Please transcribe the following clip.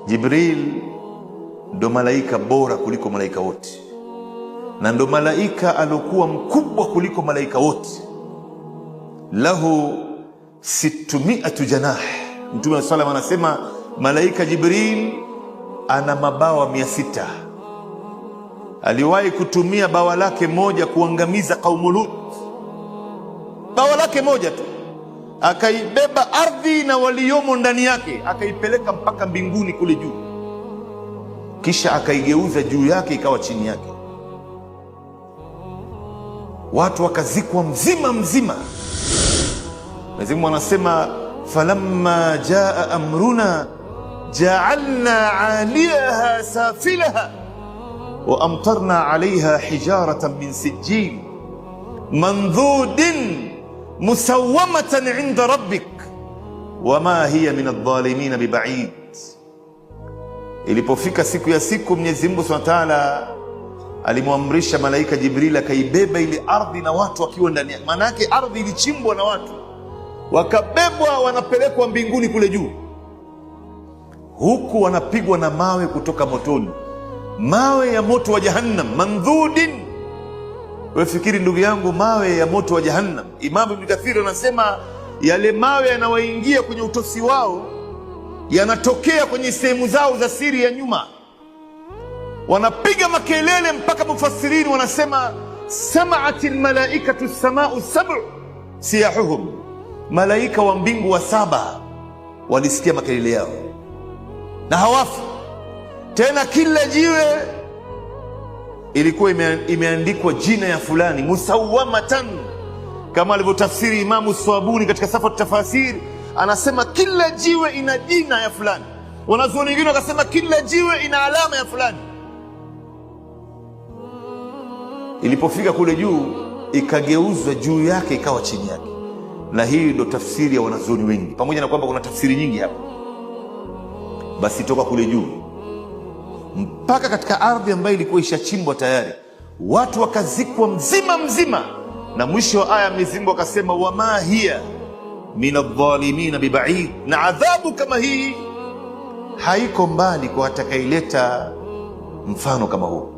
Jibril ndo malaika bora kuliko malaika wote, na ndo malaika alokuwa mkubwa kuliko malaika wote. Lahu 600 janah. Mtume sallallahu anasema malaika Jibril ana mabawa 600. Aliwahi kutumia bawa lake moja kuangamiza kaumu Lut. Bawa lake moja tu, akaibeba ardhi na waliomo ndani yake, akaipeleka mpaka mbinguni kule juu, kisha akaigeuza juu yake ikawa chini yake. Watu wakazikwa mzima mzima. Mwenyezi Mungu anasema falamma jaa amruna ja'alna 'aliyaha safilaha wa amtarna 'alayha hijaratan min sijil mandhudin musawwamatan 'inda rabbik wama hiya min adh-dhalimin biba'id. Ilipofika siku ya siku, Mwenyezi Mungu Subhanahu wa Ta'ala alimwamrisha malaika Jibril akaibeba ile ardhi na watu wakiwa ndani yake. Maana yake ardhi ilichimbwa na watu wakabebwa, wanapelekwa mbinguni kule juu, huku wanapigwa na mawe kutoka motoni, mawe ya moto wa Jahannam. Mandhudin, wewe fikiri ndugu yangu, mawe ya moto wa Jahannam. Imam Ibn Kathir anasema yale mawe yanawaingia kwenye utosi wao, yanatokea kwenye sehemu zao za siri ya nyuma, wanapiga makelele mpaka mufassirini wanasema sama'atil malaikatu samau sab'u siyahuhum, malaika wa mbingu wa 7 walisikia makelele yao na hawafu tena. Kila jiwe ilikuwa imeandikwa jina ya fulani, musawwamatan, kama alivyotafsiri Imamu Swabuni katika Safat Tafasir, anasema kila jiwe ina jina ya fulani. Wanazuoni wengine wakasema kila jiwe ina alama ya fulani. Ilipofika kule juu, ikageuzwa juu yake ikawa chini yake. Na hii ndio tafsiri ya wanazuoni wengi, pamoja na kwamba kuna tafsiri nyingi hapa. Basi toka kule juu mpaka katika ardhi ambayo ilikuwa ishachimbwa tayari, watu wakazikwa mzima mzima. Na mwisho wa aya Mwenyezi Mungu akasema wama hiya min adh-dhalimin biba'id, na adhabu kama hii haiko mbali kwa atakaileta mfano kama huu.